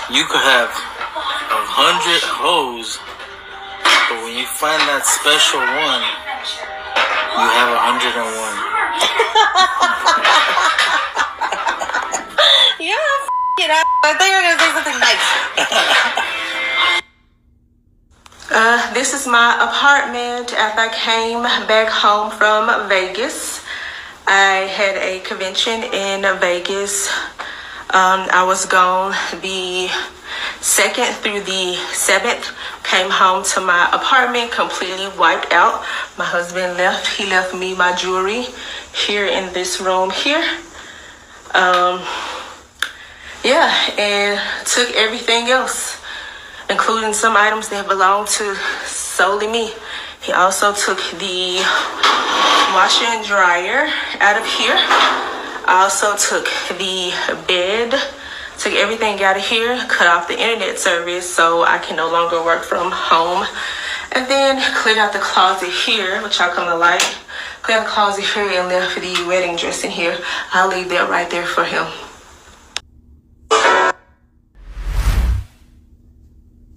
You could have 100 hoes, but when you find that special one, you have 101. You're a f***ing ass. I thought you were gonna say something nice. This is my apartment after I came back home from Vegas. I had a convention in Vegas. I was gone the 2nd through the 7th. Came home to my apartment completely wiped out. My husband left. He left me my jewelry here in this room here. Yeah, and took everything else, including some items that belong to solely me. He also took the washer and dryer out of here. I also took the bed, took everything out of here, cut off the internet service so I can no longer work from home. And then cleared out the closet here, which y'all come to like. Cleared out the closet here and left the wedding dress in here. I'll leave that right there for him.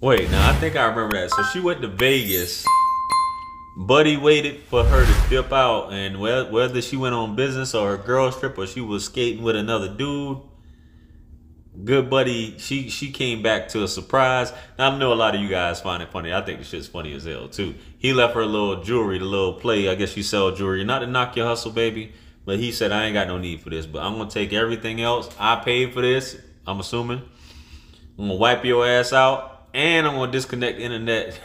Wait, now I think I remember that. So she went to Vegas. Buddy waited for her to dip out, and whether she went on business or her girls trip or she was skating with another dude, good buddy, she came back to a surprise. Now I know a lot of you guys find it funny. I think the shit's funny as hell too. He left her a little jewelry, the little play. I guess you sell jewelry, not to knock your hustle, baby. But he said, I ain't got no need for this, but I'm gonna take everything else. I paid for this, I'm assuming. I'm gonna wipe your ass out, and I'm gonna disconnect the internet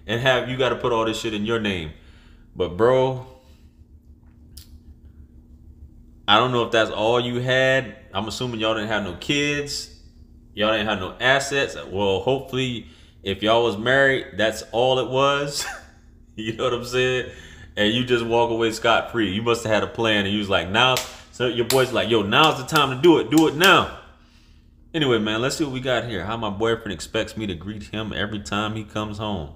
and have you gotta put all this shit in your name. But bro, I don't know if that's all you had. I'm assuming y'all didn't have no kids. Y'all didn't have no assets. Well, hopefully, if y'all was married, that's all it was. You know what I'm saying? And you just walk away scot-free. You must have had a plan, and you was like, now, so your boy's like, yo, now's the time to do it. Do it now. Anyway, man, let's see what we got here. How my boyfriend expects me to greet him every time he comes home.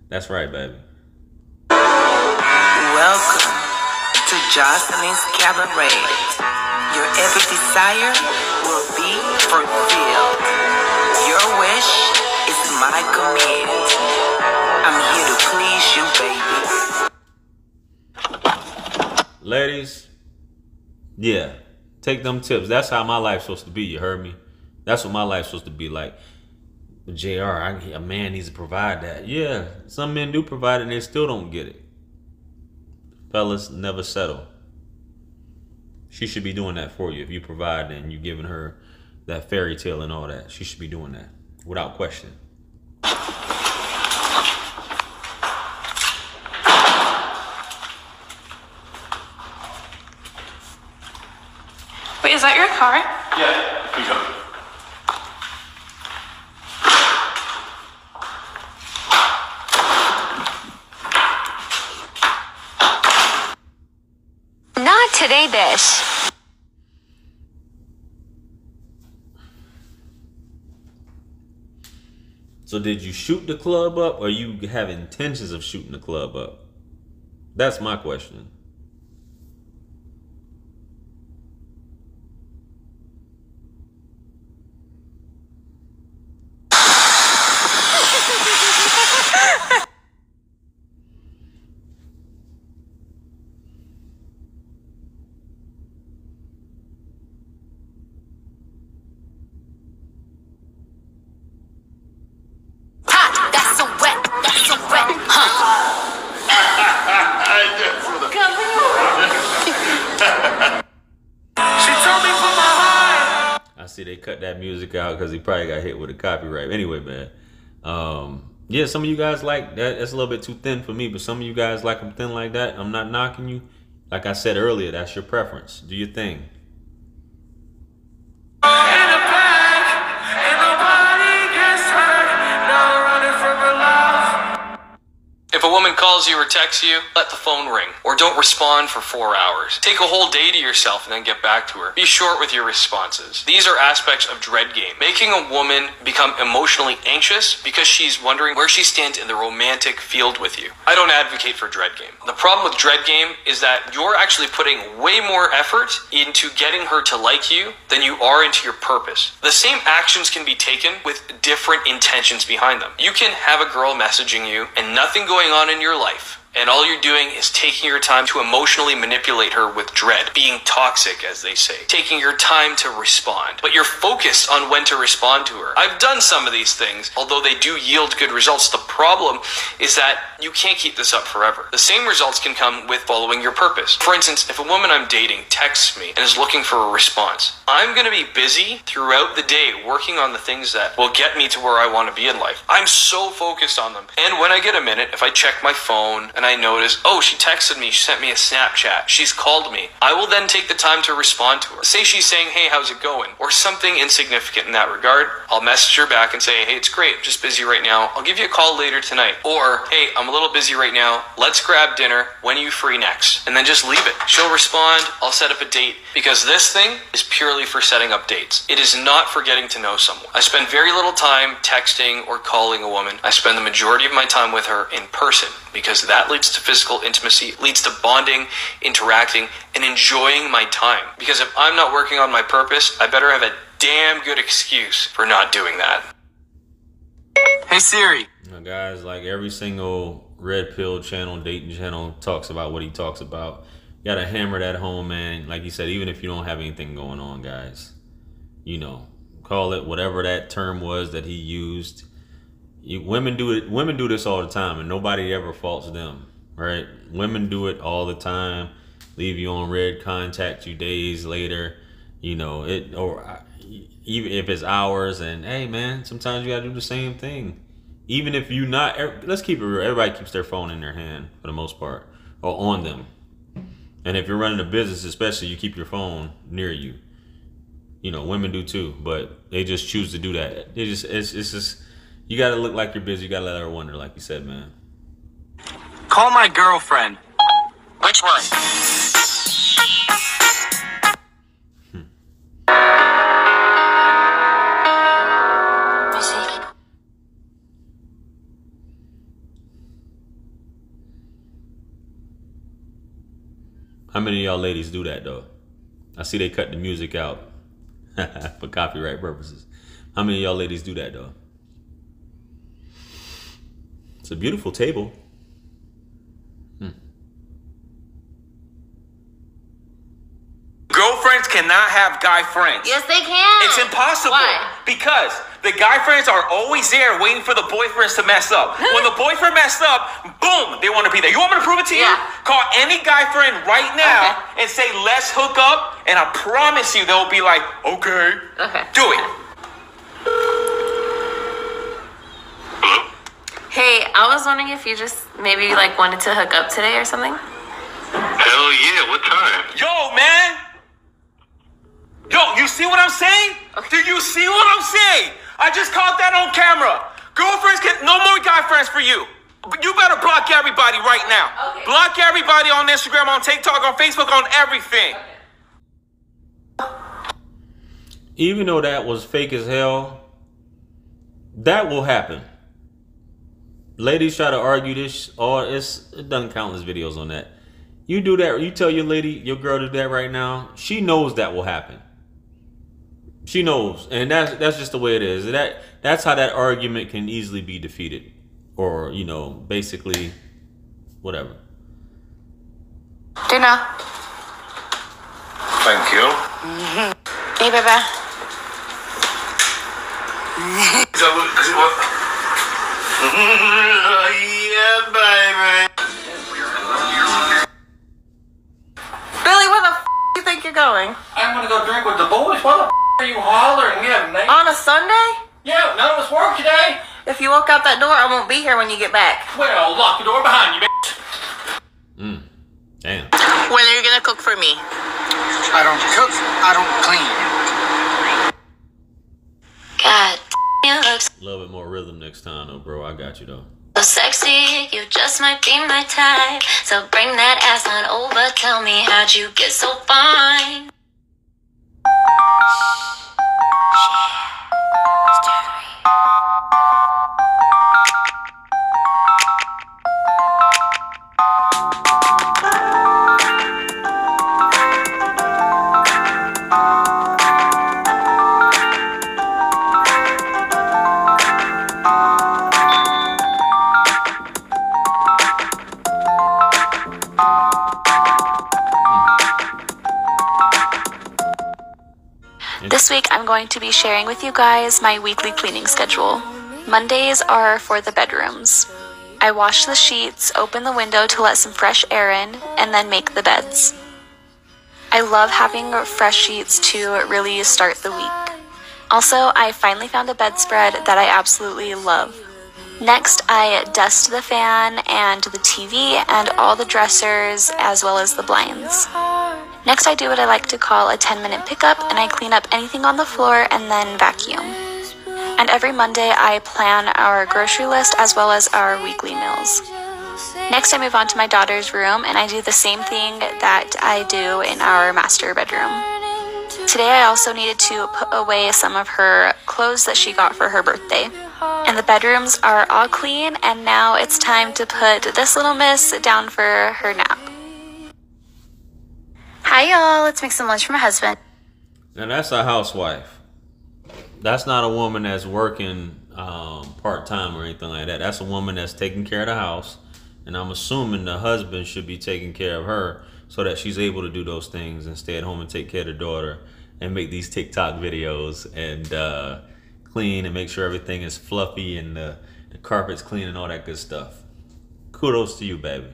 That's right, baby. Welcome to Jocelyn's Cabaret. Your every desire will be fulfilled. Your wish is my command. I'm here to please you, baby. Ladies, yeah, take them tips. That's how my life's supposed to be, you heard me? That's what my life's supposed to be like. JR, a man needs to provide that. Yeah, some men do provide it and they still don't get it. Fellas, never settle. She should be doing that for you. If you provide and you're giving her that fairy tale and all that, she should be doing that without question. Wait, is that your car? Yeah, here you go. Not today, bitch. So did you shoot the club up or you have intentions of shooting the club up? That's my question. I see they cut that music out because he probably got hit with a copyright. Anyway, man. Yeah, some of you guys like that. That's a little bit too thin for me, but some of you guys like them thin like that. I'm not knocking you. Like I said earlier, that's your preference. Do your thing. If a woman calls you or texts you, let the phone ring. Or don't respond for 4 hours. Take a whole day to yourself and then get back to her. Be short with your responses. These are aspects of dread game. Making a woman become emotionally anxious because she's wondering where she stands in the romantic field with you. I don't advocate for dread game. The problem with dread game is that you're actually putting way more effort into getting her to like you than you are into your purpose. The same actions can be taken with different intentions behind them. You can have a girl messaging you and nothing going on in your life, and all you're doing is taking your time to emotionally manipulate her with dread, being toxic, as they say, taking your time to respond. But you're focused on when to respond to her. I've done some of these things, although they do yield good results. The problem is that you can't keep this up forever. The same results can come with following your purpose. For instance, if a woman I'm dating texts me and is looking for a response, I'm going to be busy throughout the day working on the things that will get me to where I want to be in life. I'm so focused on them. And when I get a minute, if I check my phone and I notice, oh, she texted me, she sent me a Snapchat, she's called me, I will then take the time to respond to her. Say she's saying, hey, how's it going? Or something insignificant in that regard. I'll message her back and say, hey, it's great, I'm just busy right now. I'll give you a call later tonight. Or, hey, I'm a little busy right now. Let's grab dinner. When are you free next? And then just leave it. She'll respond. I'll set up a date, because this thing is purely for setting up dates. It is not for getting to know someone. I spend very little time texting or calling a woman. I spend the majority of my time with her in person, because that leads to physical intimacy, leads to bonding, interacting, and enjoying my time. Because if I'm not working on my purpose, I better have a damn good excuse for not doing that. Hey Siri. Now guys, like every single red pill channel, dating channel talks about what he talks about. You gotta hammer that home, man. Like you said, even if you don't have anything going on, guys, you know, call it whatever that term was that he used. Women do it. Women do this all the time, and nobody ever faults them, right? Women do it all the time. Leave you on red, contact you days later, you know it, or even if it's hours. And hey, man, sometimes you gotta do the same thing. Even if you not, let's keep it real. Everybody keeps their phone in their hand for the most part, or on them. And if you're running a business, especially, you keep your phone near you. You know, women do too, but they just choose to do that. They just, it's just, you gotta look like you're busy. You gotta let her wonder, like you said, man. Call my girlfriend. Which one? How many of y'all ladies do that though? I see they cut the music out for copyright purposes. How many of y'all ladies do that though? It's a beautiful table. Girlfriends cannot have guy friends. Yes, they can. It's impossible. Why? Because the guy friends are always there waiting for the boyfriends to mess up. When the boyfriend messed up, boom, they want to be there. You want me to prove it to you? Yeah. Call any guy friend right now and say, let's hook up, and I promise you they'll be like, okay. Okay. Do it. Hey, I was wondering if you just maybe like wanted to hook up today or something. Hell yeah, what time? Yo, man. Yo, you see what I'm saying? Do you see what I'm saying? I just caught that on camera. Girlfriends no more guy friends for you. You better block everybody right now. Okay. Block everybody on Instagram, on TikTok, on Facebook, on everything. Even though that was fake as hell, that will happen. Ladies try to argue this, or it doesn't countless videos on that. You do that, you tell your lady, your girl to do that right now, she knows that will happen. She knows, and that's just the way it is. That's how that argument can easily be defeated, or you know, basically, whatever. Dinner. Thank you. Hey, baby. Yeah, baby. Billy, where the you think you're going? I'm gonna go drink with the boys. Why the are you hollering? Yeah, Nate. On a Sunday? Yeah, none of us work today. If you walk out that door, I won't be here when you get back. Well, lock the door behind you, bitch. Damn. When are you gonna cook for me? I don't cook, I don't clean. God, you look A little bit more rhythm next time, though, bro. I got you though. so So sexy, you just might be my type. So bring that ass on over. Tell me, how'd you get so fine? This week I'm going to be sharing with you guys my weekly cleaning schedule. Mondays are for the bedrooms. I wash the sheets, open the window to let some fresh air in, and then make the beds. I love having fresh sheets to really start the week. Also, I finally found a bedspread that I absolutely love. Next, I dust the fan and the TV and all the dressers as well as the blinds. Next, I do what I like to call a 10-minute pickup, and I clean up anything on the floor and then vacuum. And every Monday, I plan our grocery list as well as our weekly meals. Next, I move on to my daughter's room, and I do the same thing that I do in our master bedroom. Today, I also needed to put away some of her clothes that she got for her birthday. And the bedrooms are all clean, and now it's time to put this little miss down for her nap. Hi y'all, let's make some lunch for my husband. Now that's a housewife. That's not a woman that's working part-time or anything like that. That's a woman that's taking care of the house. And I'm assuming the husband should be taking care of her so that she's able to do those things and stay at home and take care of the daughter and make these TikTok videos and clean and make sure everything is fluffy and the carpet's clean and all that good stuff. Kudos to you, baby.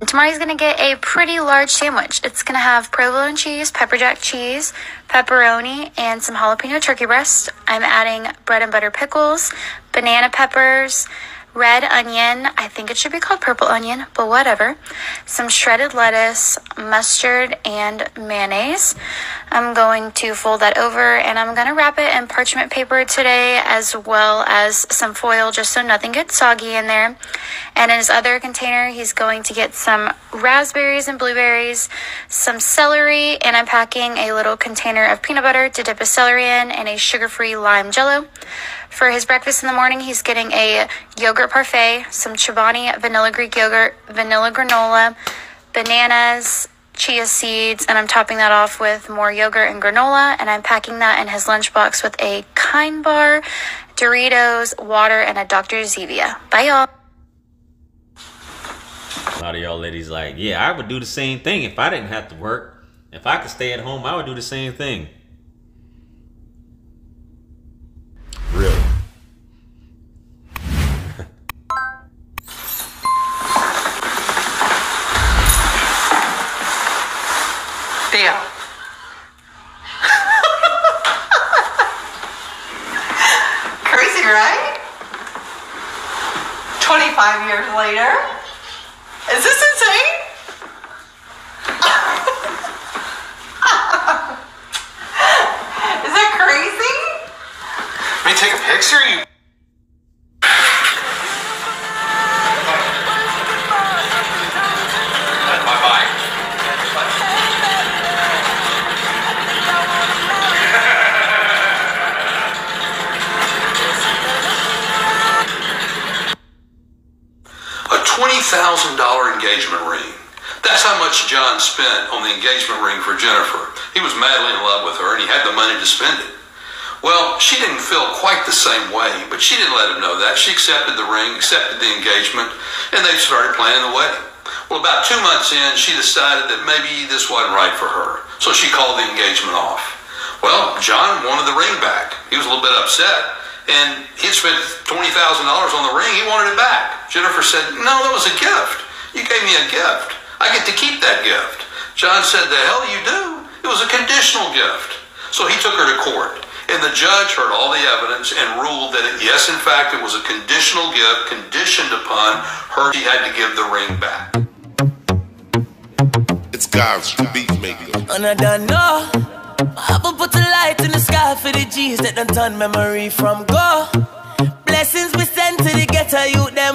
Tomorrow's gonna get a pretty large sandwich. It's gonna have provolone cheese, pepper jack cheese, pepperoni, and some jalapeno turkey breast. I'm adding bread and butter pickles, banana peppers, red onion, I think it should be called purple onion, but whatever, some shredded lettuce, mustard, and mayonnaise. I'm going to fold that over, and I'm going to wrap it in parchment paper today, as well as some foil, just so nothing gets soggy in there. And in his other container, he's going to get some raspberries and blueberries, some celery, and I'm packing a little container of peanut butter to dip his celery in, and a sugar-free lime jello. For his breakfast in the morning, he's getting a yogurt parfait, some Chobani vanilla Greek yogurt, vanilla granola, bananas, chia seeds, and I'm topping that off with more yogurt and granola, and I'm packing that in his lunchbox with a Kind bar, Doritos, water, and a Dr. Zevia. Bye, y'all. A lot of y'all ladies like, yeah, I would do the same thing if I didn't have to work. If I could stay at home, I would do the same thing. Really? Theo. Crazy, right? 25 years later. Is this insane? Is that crazy? Let me take a picture, you. Bye-bye. A $20,000 engagement ring. That's how much John spent on the engagement ring for Jennifer. He was madly in love with her, and he had the money to spend it. Well, she didn't feel quite the same way, but she didn't let him know that. She accepted the ring, accepted the engagement, and they started planning the wedding. Well, about 2 months in, she decided that maybe this wasn't right for her, so she called the engagement off. Well, John wanted the ring back. He was a little bit upset, and he had spent $20,000 on the ring. He wanted it back. Jennifer said, no, that was a gift. You gave me a gift. I get to keep that gift. John said, the hell you do? It was a conditional gift. So he took her to court. And the judge heard all the evidence and ruled that, yes, in fact, it was a conditional gift conditioned upon her. She had to give the ring back. It's God's beat maker. And I don't know. I will put a light in the sky for the G's that done turn memory from go. Blessings we send to the ghetto youth them.